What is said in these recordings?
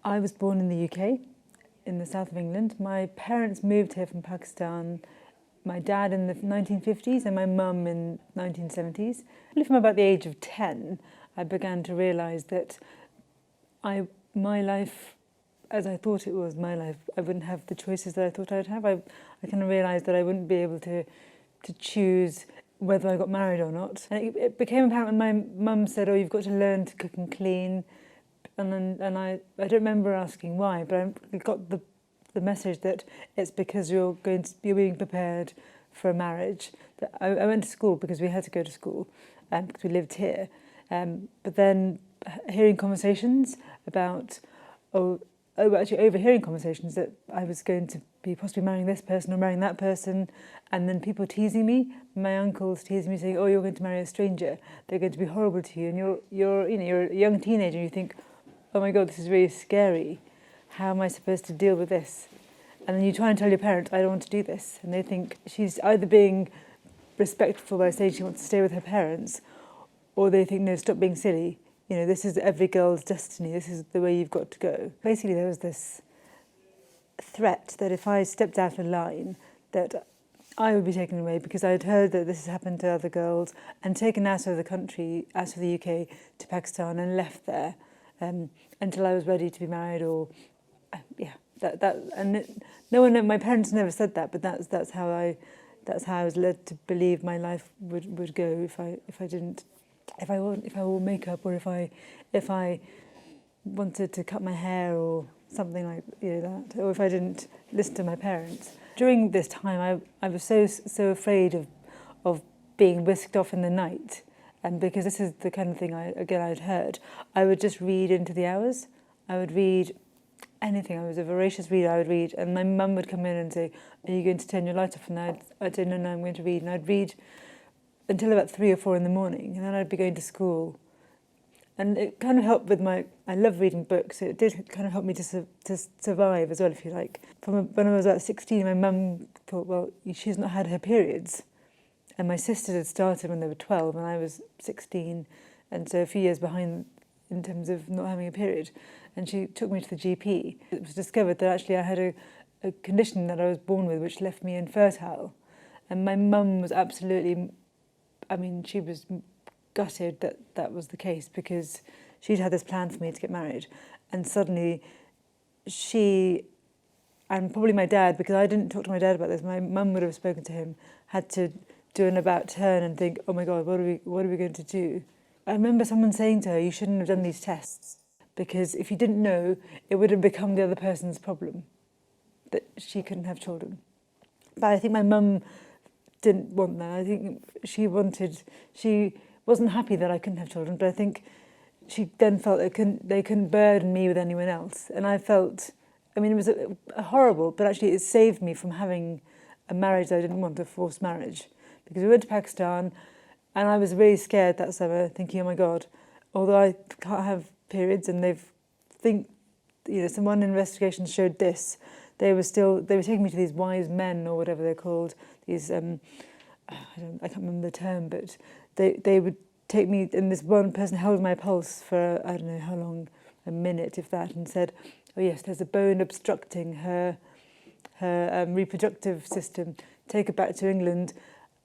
I was born in the UK, in the south of England. My parents moved here from Pakistan, my dad in the 1950s and my mum in 1970s. From about the age of 10, I began to realise that my life, as I thought it was my life, I wouldn't have the choices that I thought I'd have. I kind of realised that I wouldn't be able to choose whether I got married or not. And it became apparent when my mum said, "Oh, you've got to learn to cook and clean." And I don't remember asking why, but I got the message that it's because you're being prepared for a marriage. That I went to school because we had to go to school, because we lived here. But then hearing conversations about, actually overhearing conversations that I was going to be possibly marrying this person or marrying that person, and then people teasing me, my uncles teasing me, saying, "Oh, you're going to marry a stranger. They're going to be horrible to you." And you're a young teenager, and you think, "Oh my God, this is really scary. How am I supposed to deal with this?" And then you try and tell your parents, "I don't want to do this." And they think she's either being respectful by saying she wants to stay with her parents, or they think, "No, stop being silly. This is every girl's destiny. This is the way you've got to go." Basically, there was this threat that if I stepped out of line, that I would be taken away, because I had heard that this has happened to other girls, and taken out of the country, out of the UK to Pakistan, and left there until I was ready to be married, or no one. My parents never said that, but that's how I was led to believe my life would go if I wore makeup, or if I wanted to cut my hair or something like that, or if I didn't listen to my parents. During this time, I was so afraid of being whisked off in the night, and because this is the kind of thing I'd heard, I would just read into the hours. I would read anything. I was a voracious reader. I would read, and my mum would come in and say, "Are you going to turn your light off?" And I'd say, "No, I'm going to read." And I'd read until about 3 or 4 in the morning, and then I'd be going to school. And it kind of helped with I love reading books. It did kind of help me to survive as well, if you like. When I was about 16, my mum thought, well, she's not had her periods. And my sisters had started when they were 12, and I was 16. And so a few years behind in terms of not having a period. And she took me to the GP. It was discovered that actually I had a condition that I was born with, which left me infertile. And my mum was absolutely, she was gutted that was the case, because she'd had this plan for me to get married, and suddenly she, and probably my dad, because I didn't talk to my dad about this, my mum would have spoken to him, had to do an about turn and think, "Oh my God, what are we going to do?" I remember someone saying to her, "You shouldn't have done these tests, because if you didn't know, it would have become the other person's problem, that she couldn't have children." But I think my mum didn't want that. I think she wasn't happy that I couldn't have children, but I think she then felt they couldn't burden me with anyone else. And I felt, it was a horrible, but actually it saved me from having a marriage that I didn't want, a forced marriage. Because we went to Pakistan, and I was really scared that summer, thinking, "Oh my God, although I can't have periods," and some one investigation showed this, they were taking me to these wise men, or whatever they're called, these, I can't remember the term, but they would take me, and this one person held my pulse for, I don't know how long, a minute, if that, and said, "Oh yes, there's a bone obstructing her reproductive system. Take her back to England."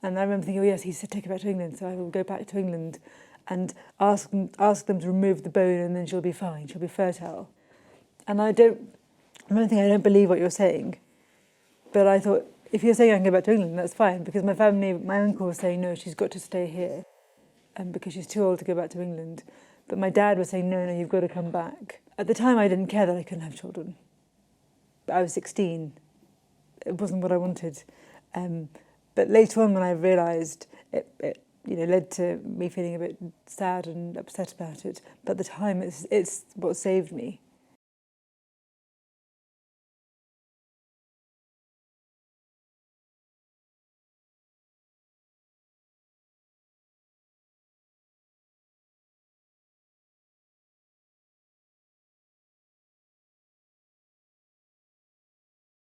And I remember thinking, "Oh yes, he said take her back to England, so I will go back to England and ask them to remove the bone, and then she'll be fine, she'll be fertile." And I don't believe what you're saying, but I thought, if you're saying I can go back to England, that's fine, because my uncle was saying, "No, she's got to stay here, because she's too old to go back to England." But my dad was saying, no, you've got to come back. At the time, I didn't care that I couldn't have children. But I was 16. It wasn't what I wanted. But later on, when I realised, it led to me feeling a bit sad and upset about it. But at the time, it's what saved me.